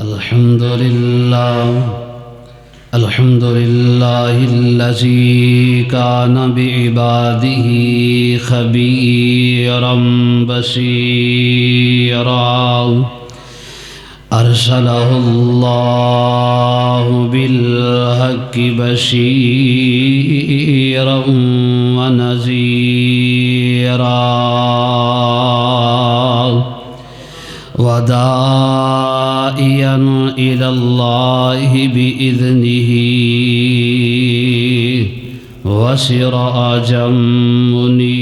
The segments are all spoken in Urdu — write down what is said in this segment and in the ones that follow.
الحمد لله الذي كان بعباده خبيرا بصيرا أرسله الله بالحق بشيرا ونذيرا وداعيا إلى الله بإذنه وسراجا منيرا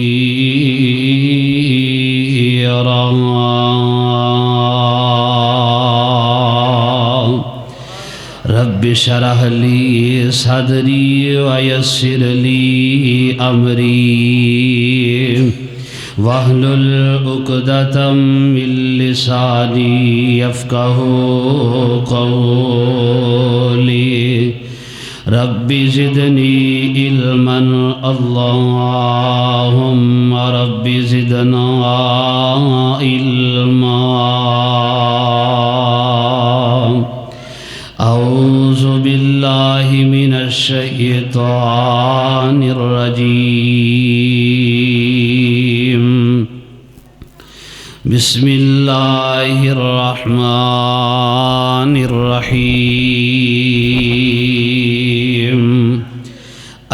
رب اشرح لي صدري ويسر لي أمري واحلل عقدة من لساني يفقهوا قولي رب زدني علما اللهم رب زدنا علما أعوذ بالله من الشيطان الرجيم بسم الله الرحمن الرحيم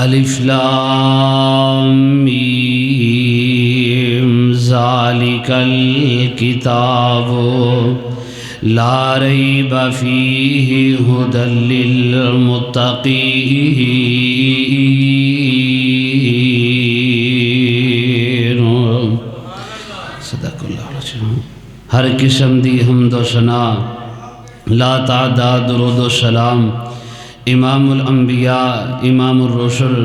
ألف لام ميم ذلك الكتاب لا ريب فيه هدى للمتقين صدق اللہ العظیم۔ ہر قسم دی حمد و ثنا لا تعداد درود و سلام امام الانبیاء امام الرسل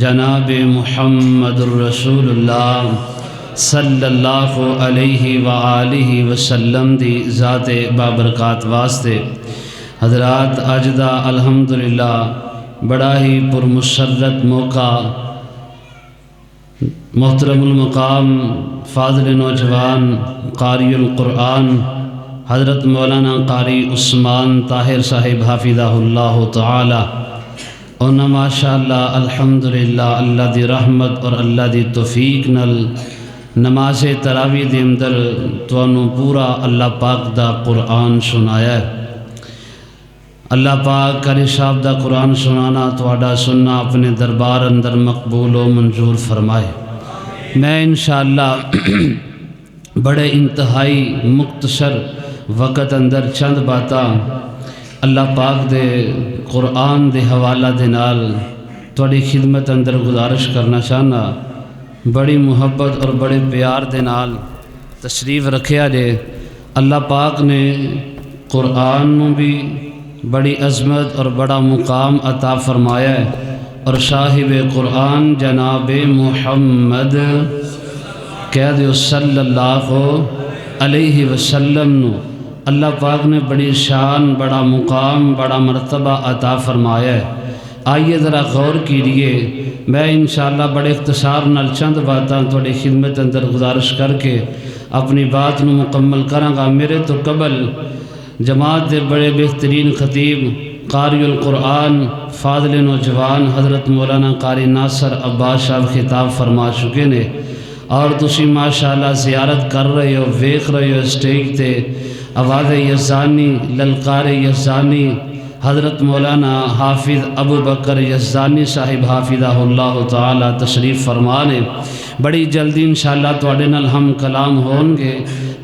جناب محمد الرسول اللہ صلی اللہ علیہ وآلہ وسلم دی ذات بابرکات واسطے حضرات اج دا الحمدللہ بڑا ہی پرمسرت موقع محترم المقام فاضل نوجوان قاری القرآن حضرت مولانا قاری عثمان طاہر صاحب حافظہ اللہ تعالی اور ماشاءاللہ الحمدللہ اللہ دی رحمت اور اللہ دی توفیق نل نماز تراویح دے اندر تانوں پورا اللہ پاک دا قرآن سنایا ہے۔ اللہ پاک قاری صاحب دا قرآن سنانا تواڈا سننا اپنے دربار اندر مقبول و منظور فرمائے۔ میں انشاءاللہ بڑے انتہائی مختصر وقت اندر چند باتاں اللہ پاک دے قرآن دے حوالہ دے نال تواڈی خدمت اندر گزارش کرنا چاہنا۔ بڑی محبت اور بڑے پیار دے نال تشریف رکھیا جے۔ اللہ پاک نے قرآن میں بھی بڑی عظمت اور بڑا مقام عطا فرمایا ہے، اور صاحب قرآن جناب محمد کہہ دیو صلی اللہ علیہ وسلم نو اللہ پاک نے بڑی شان بڑا مقام بڑا مرتبہ عطا فرمایا ہے۔ آئیے ذرا غور کیجئے۔ میں انشاءاللہ بڑے اختصار نال چند باتاں تھوڑی خدمت اندر گزارش کر کے اپنی بات نو مکمل کراں گا۔ میرے تو قبل جماعت دے بڑے بہترین خطیب قاری القرآن فاضل نوجوان حضرت مولانا قاری ناصر عباس صاحب خطاب فرما چکے نے، اور تسی ماشاءاللہ زیارت کر رہے ہو، ویکھ رہے ہو سٹیج تے آواز یزدانی للکار یزدانی حضرت مولانا حافظ ابو بکر یزدانی صاحب حافظہ اللہ تعالی تشریف فرمانے۔ بڑی جلدی انشاءاللہ تواڈے نال ہم کلام ہون گے۔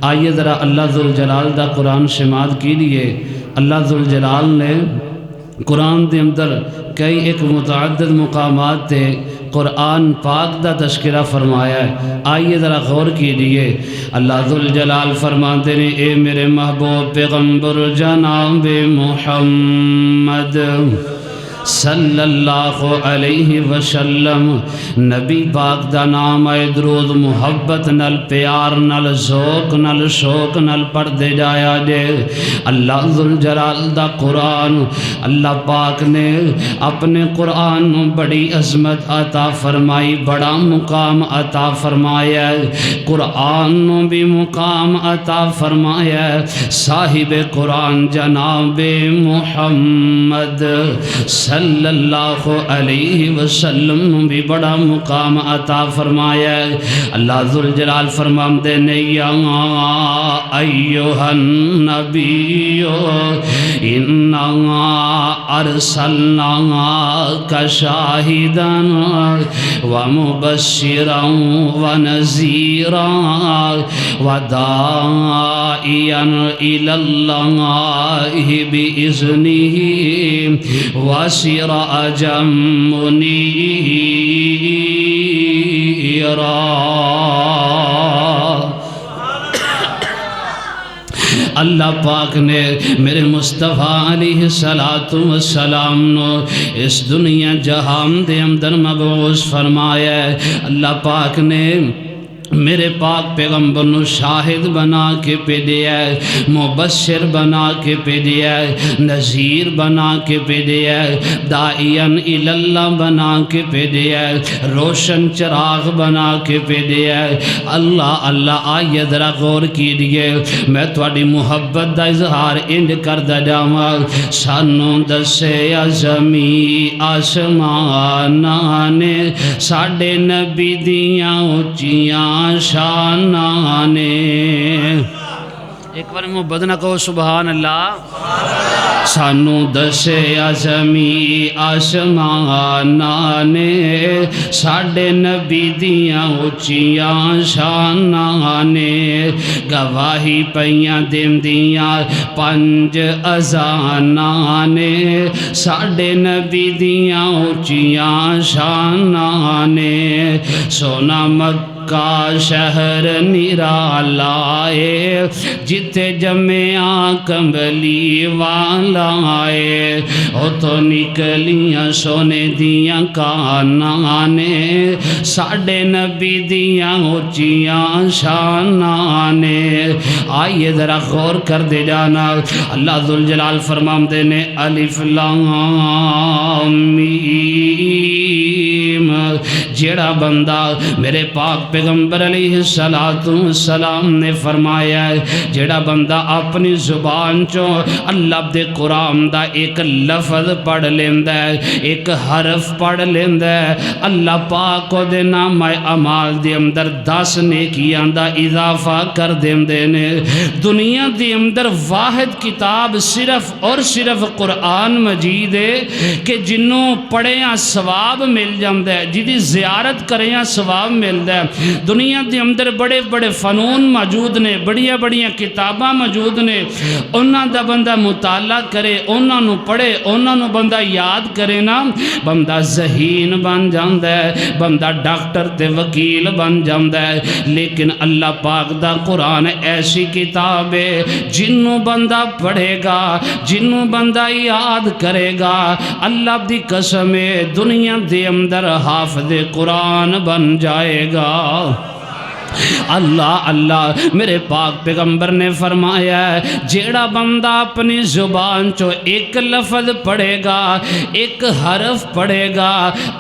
آئیے ذرا اللہ ذوالجلال دا قرآن سماعت کیجئے۔ اللہ ذوالجلال نے قرآن دے اندر کئی ایک متعدد مقامات تے قرآن پاک دا تذکرہ فرمایا ہے۔ آئیے ذرا غور کیجئے۔ اللہ ذوالجلال فرماتے نے اے میرے محبوب پیغمبر جناب محمد صلی اللہ علیہ وسلم نبی پاک دا نام اے درود محبت نال پیار نال ذوق نال شوق نال پڑھ دے جایا جے اللہ ذوالجلال دا قرآن اللہ پاک نے اپنے قرآن نو بڑی عظمت عطا فرمائی بڑا مقام عطا فرمایا قرآن نو بھی مقام عطا فرمایا صاحب قرآن جناب محمد صلی اللہ علیہ وسلم بھی بڑا مقام عطا فرمایا اللہ ذوالجلال فرماندے نے یا ایھا النبی انا ارسلناک شاہدا ومبشرا ونذیرا وداعیا الی اللہ بإذنہ وسراجا منیرا اللہ پاک نے میرے مصطفیٰ علیہ السلام نو اس دنیا جہان دے اندر مبعوث فرمایا ہے اللہ پاک نے میرے پاک پیغمبر نو شاہد بنا کے بھیجا ہے مبشر بنا کے بھیجا ہے نذیر بنا کے بھیجا ہے داعیاً الی اللہ بنا کے بھیجا ہے روشن چراغ بنا کے بھیجا ہے اللہ اللہ آئیے ذرا غور کیجئے میں تواڈی محبت دا اظہار انج کردا جاواں سانو دسے زمین آسماناں نے ساڈے نبی دیاں اونچیاں شانانے ایک بار محبت نہ کہو سبحان اللہ سانو دسے زمین آسماناں نے ساڈے نبی دیاں اونچیاں شاناں نے گواہی پیاں دیندیاں پنج اذاناں نے ساڈے نبی دیاں اونچیاں شاناں نے سونا مکہ شہر نرالائے جتے جمعہ کمبلی والا آئے او تو نکلیاں سونے دیاں کاناں نے ساڈے نبی دیاں اونچیاں شاناں نے آئیے ذرا غور کر دے جانا اللہ ذوالجلال فرماندے نے الف لام میم جیڑا بندہ میرے پاک پیغمبر علیہ السلام نے فرمایا ہے جیڑا بندہ اپنی زبان چوں اللہ دے قرآن دا ایک لفظ پڑھ لیندہ ہے ایک حرف پڑھ لیندہ ہے اللہ پاک کو دے نام اعمال دے اندر 10 نیکیاں دا اضافہ کر دیندے نے دنیا دے اندر واحد کتاب صرف اور صرف قرآن مجید ہے کہ جنوں پڑھیاں ثواب مل جاندہ ہے جدی زیارت کریاں ثواب ملدہ ہے دنیا دے اندر بڑے بڑے فنون موجود نے بڑیاں بڑیاں کتاباں موجود نے انہاں دا بندہ مطالعہ کرے انہاں نو پڑھے انہاں نو بندہ یاد کرے نا بندہ ذہین بن جاندہ ہے بندہ ڈاکٹر تے وکیل بن جاندہ ہے لیکن اللہ پاک دا قرآن ایسی کتاب ہے جنوں بندہ پڑھے گا جنوں بندہ یاد کرے گا اللہ دی قسم دنیا دے اندر حافظ قرآن بن جائے گا اللہ اللہ میرے پاک پیغمبر نے فرمایا ہے جیڑا بندہ اپنی زبان چو ایک لفظ پڑھے گا ایک حرف پڑھے گا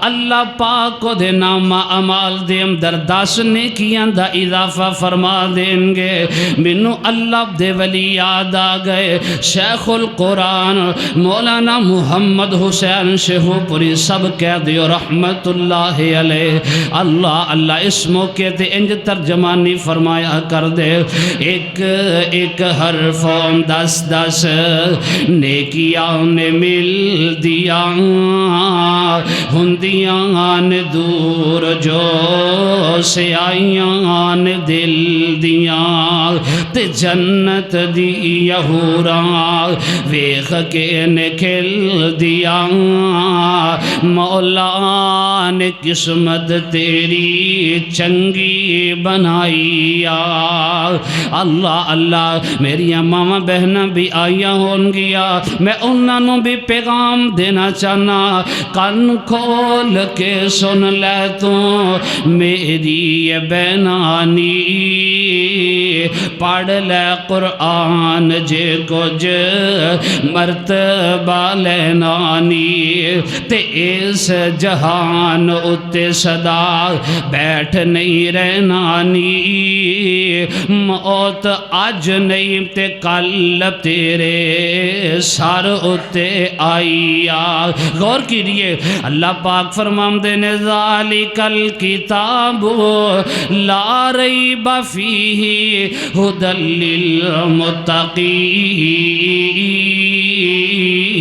اللہ پاک کو دے نام اعمال دے اندر 10 نیکیاں دا اضافہ فرما دیں گے منو اللہ دے ولی یاد آ گئے شیخ القرآن مولانا محمد حسین شیخو پوری سب کہہ دیو رحمت اللہ علیہ اللہ اللہ اس موقع تے انج ترجمانی فرمایا کر دے ایک ایک حرفوں 10 نیکیاں نے مل دیا ہندیاں نے دور جو سے آئیاں نے دل دیا تے جنت دی یہوراں ویخ کے نے کھل دیا مولا نے قسمت تیری چنگی بنائی اللہ اللہ میری ماما بہناں بھی آئیاں ہون گیا میں انہاں نوں بھی پیغام دینا چاہنا کن کھول کے سن لے تو میری یہ بہنانی پڑھ لے قرآن جے کچھ مرتبہ لینانی تے اس جہان اتے صدا بیٹھ نہیں رہنانی موت آج نہیں تے کل تیرے سر اتے آئی غور کیجئے اللہ پاک فرماندے نے ذالک الکتاب لا ریب فیہ ھدی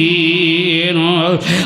للمتقین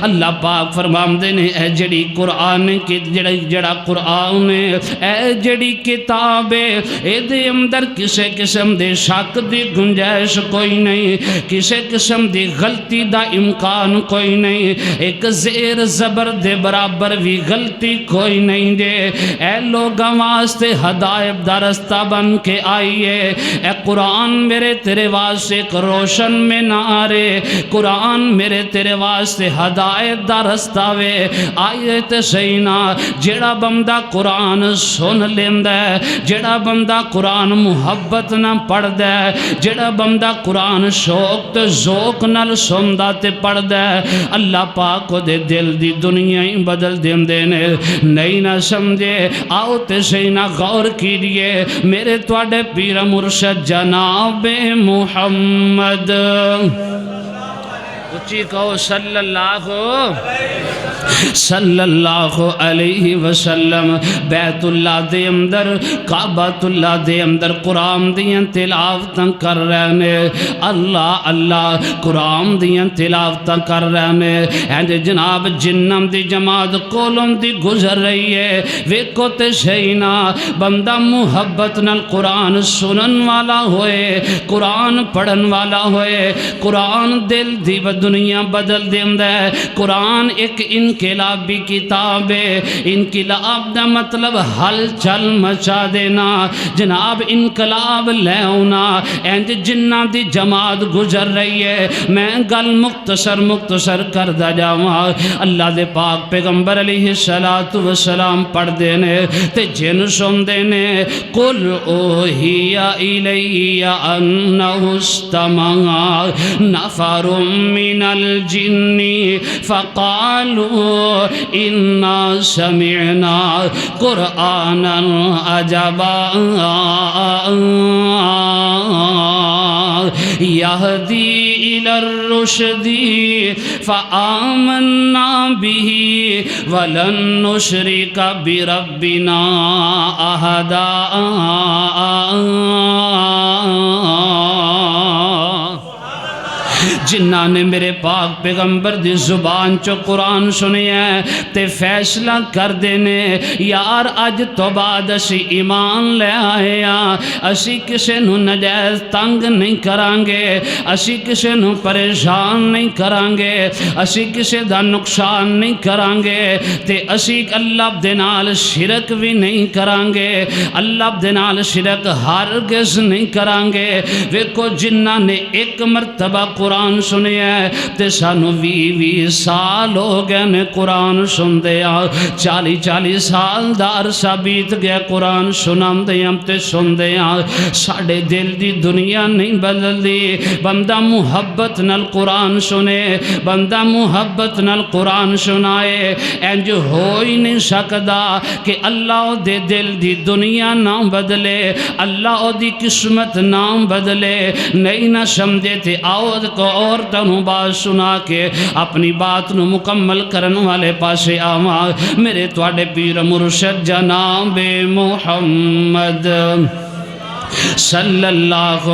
اللہ پاک فرماندے نے اے جڑی قرآن کی جڑا قرآن اے جڑی کتاب ہے اے دے اندر کسے قسم دے شک دی گنجائش کوئی نہیں کسے قسم دی غلطی دا امکان کوئی نہیں ایک زیر زبر دے برابر بھی غلطی کوئی نہیں دے اے لوگاں واسطے ہدایت دا رستہ بن کے آئیے اے قرآن میرے تیرے واسطے ایک روشن منارے قرآن میرے تیرے واسطے ہدایت دا رستہ وے آئیے تے سینا جڑا بندہ قرآن سن لیندہ ہے جڑا بندہ قرآن محبت نہ پڑھ دے جڑا بندہ قرآن شوق تے ذوق نال سندا تے پڑھ دے اللہ پاک کو دے دل دی دنیا ہی بدل دیندے نے نہیں نہ سمجھے آؤ تے سینا غور کیجئے میرے تواڈے پیر مرشد جناب محمد اچھی کہو صلی اللہ علیہ وسلم بیت اللہ دے اندر کعبۃ اللہ دے اندر قرآن دیاں تلاوتاں کر رہے نے اللہ اللہ قرآن دیاں تلاوتاں کر رہے نے اینڈ جناب جنم دی جماعت کولم دی گزر رہی ہے ویکو تے شینا بندہ محبت نال قرآن سنن والا ہوئے قرآن پڑھن والا ہوئے قرآن دل دی دنیا بدل دیندہ ہے قرآن ایک انقلابی کتاب ہے انقلاب دا مطلب حل چل مچا دینا جناب انقلاب لے ہونا اینج جنہ دی جماعت گزر رہی ہے میں گل مختصر کردہ جاواں اللہ دے پاک پیغمبر علیہ السلام پڑھ دینے تے جن سن دینے قل اوحی الی انہ استمع نفر من الجن فقالوا انا سمعنا قرآنا عجبا يهدي إلى الرشد فآمنا به ولن نشرك بربنا أحدا جنہ نے میرے پاک پیغمبر دی زبان چو قرآن سنی ہے تے فیصلہ کر دینے یار اج تو بعد اسی ایمان لے آئے اسی کسے نو نجائز تنگ نہیں کرانگے اسی کسے نو پریشان نہیں کرانگے اسی کسے دا نقصان نہیں کرانگے تے اسی اللہ دے نال شرک بھی نہیں کرانگے اللہ دے نال شرک ہرگز نہیں کرانگے ویکو جنہ نے ایک مرتبہ قرآن سنے ہیں تے سانو 20 سال ہو گئے نے قرآن سن دیا 40 سال دار ثابت گیا قرآن سنام دیا تے سن دیا ساڑے دل دی دنیا نہیں بدل دی بندہ محبت نال قرآن سنے بندہ محبت نال قرآن سنائے انج ہو ہی نہیں سکدا کہ اللہ دے دل دی دنیا نہ بدلے اللہ دی قسمت نہ بدلے نہیں نہ سمجھے تے آؤ کو اور تنہوں بات سنا کے اپنی بات نو مکمل کرن والے پاسے آواں میرے تواڈے پیر مرشد جناب محمد صلی اللہ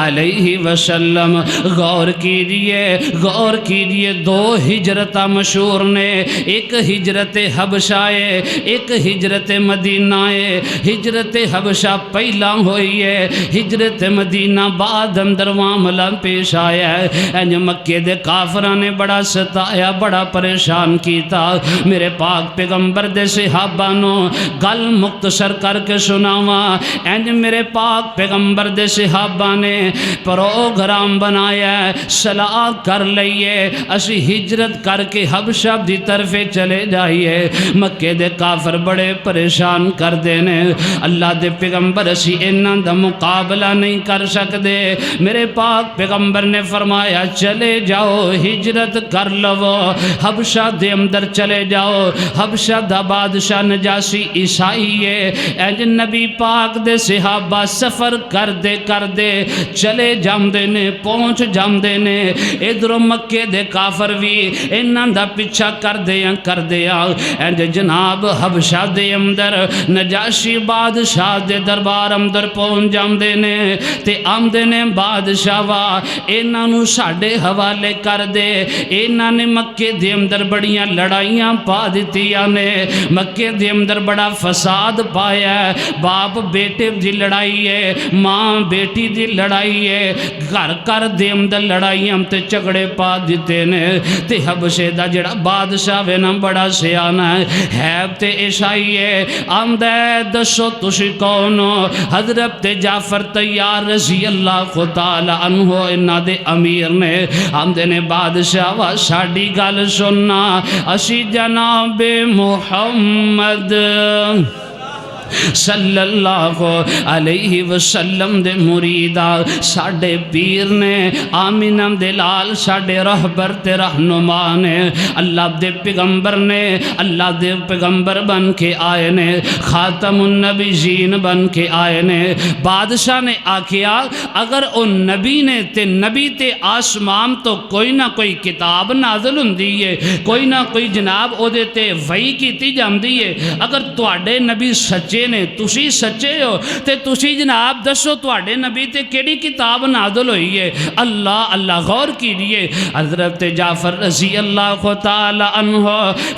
علیہ وسلم۔ غور کیجئے دو ہجرتہ مشہور نے، ایک ہجرت حبشہ ہے، ایک ہجرت مدینہ ہے۔ ہجرت حبشہ پہلا ہوئی ہے، ہجرت مدینہ بعد اندر معاملہ پیش آیا ہے۔ انج مکے دے کافران نے بڑا ستایا، بڑا پریشان کیتا۔ میرے پاک پیغمبر دے صحابہ نو گل مختصر کر کے سناواں۔ انج میرے پاک پیغمبر دے صحابہ نے پروگرام بنایا ہے، صلاح کر لئیے اسی ہجرت کر کے حبشہ دی طرف چلے جائیے۔ مکے دے کافر بڑے پریشان کر دینے، اللہ دے پیغمبر اسی انہاں دا مقابلہ نہیں کر سکتے۔ میرے پاک پیغمبر نے فرمایا چلے جاؤ، ہجرت کر لو، حبشہ دے اندر چلے جاؤ۔ حبشہ دا بادشاہ نجاشی عیسائی ہے۔ انج نبی پاک دے صحابہ سفر کر دے چلے جاندے نے، پہنچ جاندے نے۔ ادھر مکے دے کافر بھی انہاں دا پیچھا کر دیا۔ انج جناب حبشہ دے اندر نجاشی بادشاہ دے دربار اندر پہنچ جاندے نے تے آمدے نے بادشاہ وا انہاں نو ساڈے حوالے کر دے۔ انہاں نے مکے دے اندر بڑیاں لڑائیاں پا دتیاں نے، مکے دے اندر بڑا فساد پایا ہے، باپ بیٹے دی لڑائی ہے، ماں بیٹی دی لڑائی ہے، گھر دے اندر لڑائیاں تے جھگڑے پا دیتے نے۔ تے حبشے دا جڑا بادشاہ وے نا بڑا سیانا ہے تے عیسائی ہے۔ آمدہ دسو تسی کون ہو؟ حضرت جعفر طیار رضی اللہ تعالی عنہ انہاں دے امیر نے۔ آمدے نے بادشاہ وا ساڈی گل سننا، اسی جناب محمد صلی اللہ علیہ وسلم دے مریدہ، ساڑھے پیر نے، آمینہ دے لال ساڑھے رہبر تے رہنما نے، اللہ دے پیغمبر نے، اللہ دے پیغمبر بن کے آئے نے، خاتم النبیین بن کے آئے نے۔ بادشاہ نے آکھیا اگر ان نبی نے تے نبی تے آسمان تو کوئی نہ کوئی کتاب نازل ہوندی ہے، کوئی نہ کوئی جناب او دے تے وحی کیتی جاندی ہے، اگر تواڈے نبی سچے نے، تسی سچے ہو تے تسی جناب دسو تواڈے نبی تے کیڑی کتاب نازل ہوئی ہے؟ اللہ غور کیجئے۔ حضرت جعفر رضی اللہ تعالی عنہ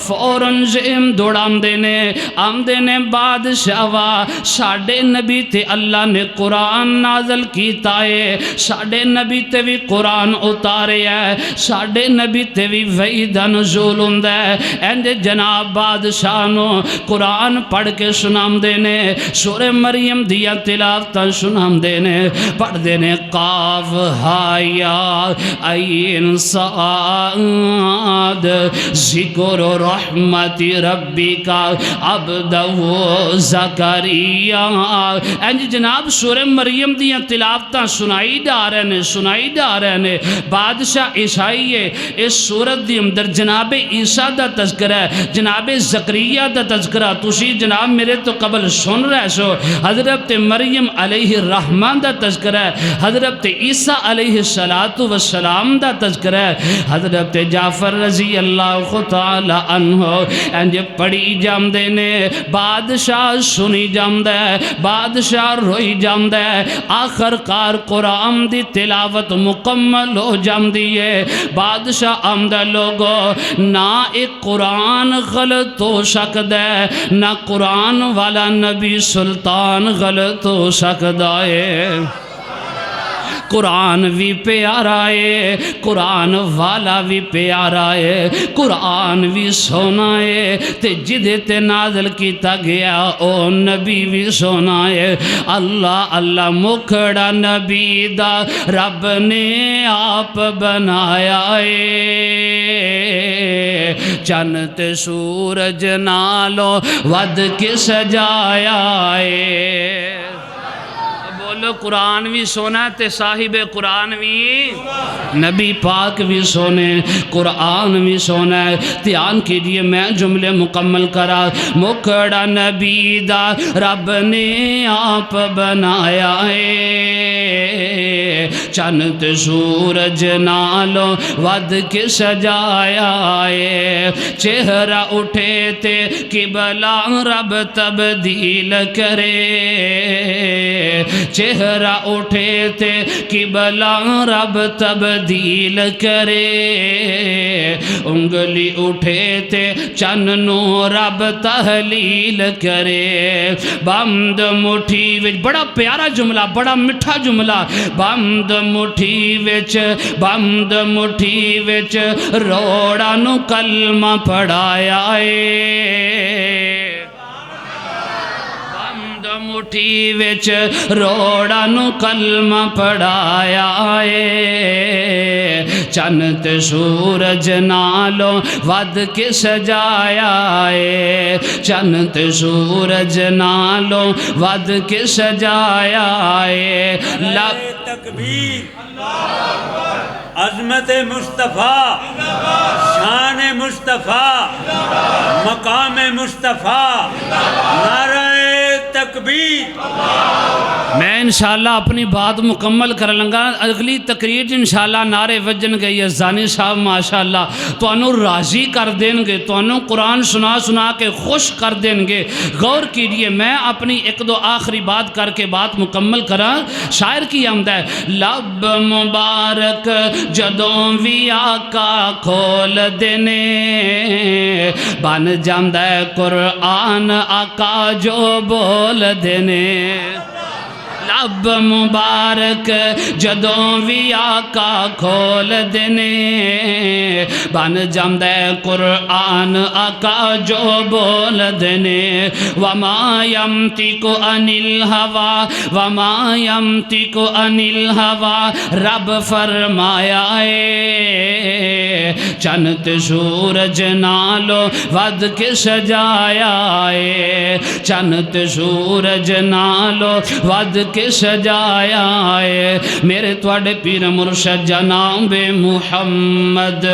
فوراً ذہن دوڑاندے نے، آمدے نے بادشاہ وا ساڈے نبی تے اللہ نے قرآن نازل کیتا ہے، ساڈے نبی تے بھی قرآن اتارے ہے، ساڈے نبی تے بھی وحی دا نزول ہوندا ہے۔ اینج جناب بادشاہ نو قرآن پڑھ کے سنام دے نے، سورہ مریم دیا تلاوتاں سنام دے نے، پڑھ دے نے قاف ہا یا عین صاد ذکر رحمت ربی کا عبدہ زکریہ۔ اینج جناب سورہ مریم دیا تلاوتاں سنائی جا رہے نے۔ بادشاہ عیسائی ہے، اس سورت دی اندر جناب عیسیٰ دا تذکرہ ہے، جناب زکریہ دا تذکرہ، تسی جناب میرے تو قبل سن رہے سو۔ حضرت مریم علیہ الرحمن دا تذکرہ ہے، حضرت عیسیٰ علیہ السلام دا تذکرہ ہے۔ حضرت جعفر رضی اللہ تعالی عنہ انج پڑھی جاندے نے، بادشاہ سنی جاندے، بادشاہ روئی جاندے، آخر کار قرآن دی تلاوت مکمل ہو جاندی ہے۔ بادشاہ آمدہ لوگو نہ ایک قرآن غلط ہو سکتا ہے، نہ قرآن والا نبی سلطان غلط ہو سکتا ہے۔ قرآن بھی پیارا ہے، قرآن والا بھی پیارا ہے، قرآن بھی سونا ہے تے جدے تے نازل کیتا گیا او نبی بھی سونا ہے۔ اللہ مکھڑا نبی دا رب نے آپ بنایا ہے، چن تے سورج نالو ود کے سجایا ہے۔ بولو قرآن بھی سونا تے صاحب قرآن بھی نبی پاک بھی سونے، قرآن بھی سونا ہے۔ دھیان کیجئے میں جملے مکمل کرا، مکھڑا نبی دا رب نے آپ بنایا ہے، چند سورج نالو ود کے سجایا ہے، چہرہ اٹھے تے قبلہ رب تبدیل کرے، چہرہ اٹھے تھے قبلہ رب تبدیل کرے انگلی اٹھے تھے چننو رب تحلیل کرے بند مٹھی وچ بڑا پیارا جملہ بڑا مٹھا جملہ بند مٹھی وچ روڑا نو کلمہ پڑھایا مٹھی وچ روڑا نو کلمہ پڑھایا چند سورج نالوں ود کے سجایا چند سورج نالوں ود کے سجایا نعرہ تکبیر عظمت مصطفیٰ شان مصطفیٰ مقام مصطفیٰ نعرہ تکبیر میں انشاءاللہ اپنی بات مکمل کر لنگا اگلی تقریر انشاءاللہ نعرے وجن گئی ہے زانی صاحب ماشاءاللہ تو انہوں راضی کر دیں گے تو انہوں قرآن سنا کے خوش کر دیں گے غور کیجئے میں اپنی ایک دو آخری بات کر کے بات مکمل کرا شاعر کی آمد ہے لب مبارک جدوں بھی آقا کھول دینے بن جاندہ ہے قرآن آقا جو بول دینے لب مبارک جدوں بھی آقا کھول دینے بن جاندہ قرآن آقا جو بول دینے وما یمتک عن الہوا رب فرمایا چند سورج نالو ود کے سجایا چند سورج نالو ود کے سجایا میرے توڑے پیر مرشد جناب محمد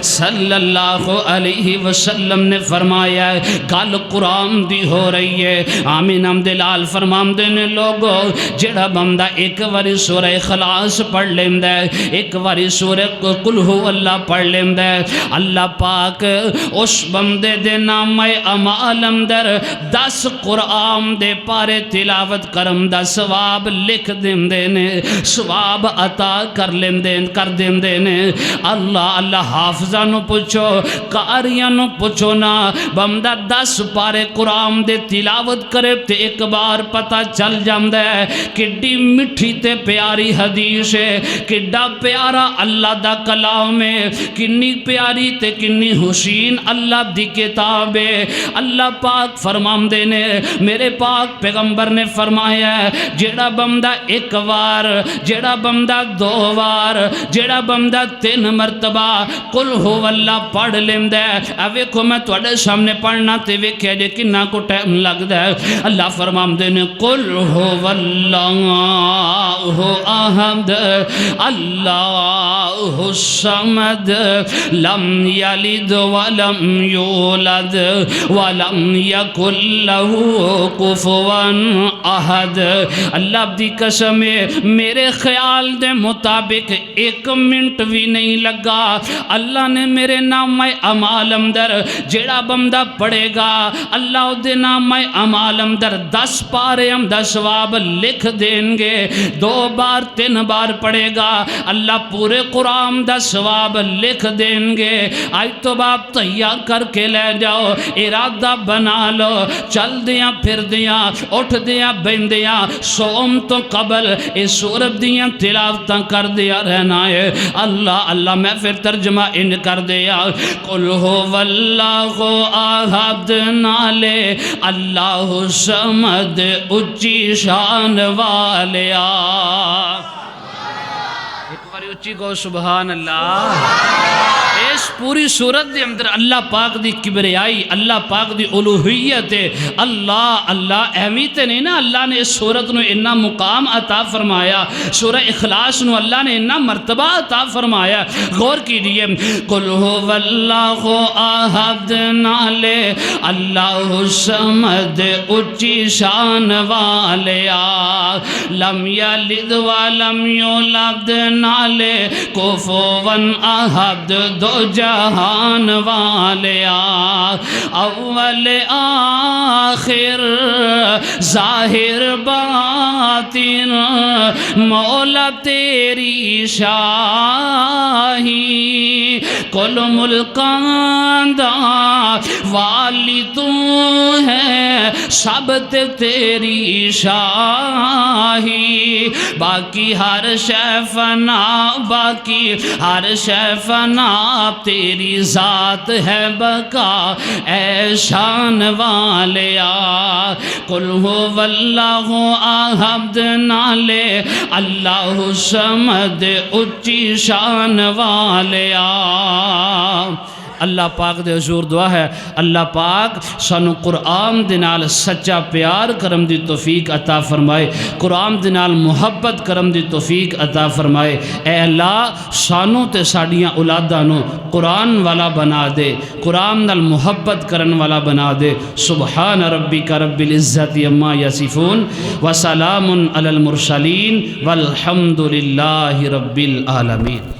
صلی اللہ علیہ وسلم نے فرمایا گل قرآن دی ہو رہی ہے آمین امدلال فرمام دینے لوگو جڑا بندہ ایک واری سورہ اخلاص پڑھ لیندہ ہے ایک واری سورہ قل ہو اللہ پڑھ لیندہ ہے اللہ پاک اس بندے دے نام اعمال اندر 10 قرآن دے پارے تلاوت کرم دا ثواب لکھ دیں دینے ثواب عطا کر دیں دینے اللہ حافظہ نو پوچھو قاریاں نو پوچھو نا بندہ 10 پارے قرآن دے تلاوت کرے تے ایک بار پتہ چل جاندہ ہے کڈی مٹھی تے پیاری حدیث ہے کڈا پیارا اللہ دا کلام ہے کنی پیاری تے کنی حسین اللہ دی کتاب ہے اللہ پاک فرمام دینے میرے پاک پیغمبر نے فرمایا ہے جیڑا بندہ ایک وار جیڑا بندہ 2 وار جیڑا بندہ 3 مرتبہ قل ہو اللہ پڑھ لیندہ ہے اوے کو میں توڑے سامنے پڑھنا تے ویکھے جے کنہ کو ٹائم لگ دے اللہ فرمام دینے قل ہو اللہ احد اللہ الصمد لم یلد ولم یولد ولم یکن لہ کفوا احد اللہ دی قسم ہے میرے خیال دے مطابق 1 منٹ بھی نہیں لگا اللہ نے میرے نام اعمال اندر جیڑا بندہ پڑھے گا اللہ دے نام اعمال اندر 10 پارے ہم 10 ثواب لکھ دیں گے 2 بار 3 بار پڑھے گا اللہ پورے قرآن دا ثواب لکھ دیں گے آج تو باپ تیار کر کے لے جاؤ ارادہ بنا لو چل دیاں پھر دیاں اٹھ دیاں بین دیاں سوم تو قبل اس سورت دیاں تلاوتاں کر دیا رہنا ہے اللہ میں پھر ترجمہ ان کر دیا قل ہو واللہ احد نالے اللہ سمد اچھی شان والیا ایک باری اچھی کو سبحان اللہ اس پوری صورت دے اندر اللہ پاک دی کبریائی اللہ پاک دی الوہیت اللہ اہمیت نہیں نا اللہ نے اس صورت نو انہا مقام عطا فرمایا سورہ اخلاص نو اللہ نے انہا مرتبہ عطا فرمایا غور کیجئے قل ہو واللہ احد نالے اللہ سمد اچھی شان والیا لم یلد ولم یولد نالے والے کفواً احد دو جہان والیا اول آخر ظاہر باطن مولا تیری شاہی کل ملکان دا والی تو ہے سب تے تیری شاہی باقی ہر شے فنا باقی ہر شے فنا تیری ذات ہے بقا اے شان والیا قل هو اللہ احد نالے اللہ صمد اچھی شان والیا اللہ پاک دے حضور دعا ہے اللہ پاک سانو قرآن دے نال سچا پیار کرم دی توفیق عطا فرمائے قرآن دے نال محبت کرم دی توفیق عطا فرمائے اے اللہ سانو تے ساڑیاں اولاداں نو قرآن والا بنا دے قرآن نال محبت کرن والا بنا دے سبحان ربک رب العزت عما یصفون وسلام علی المرسلین والحمد للہ رب العالمین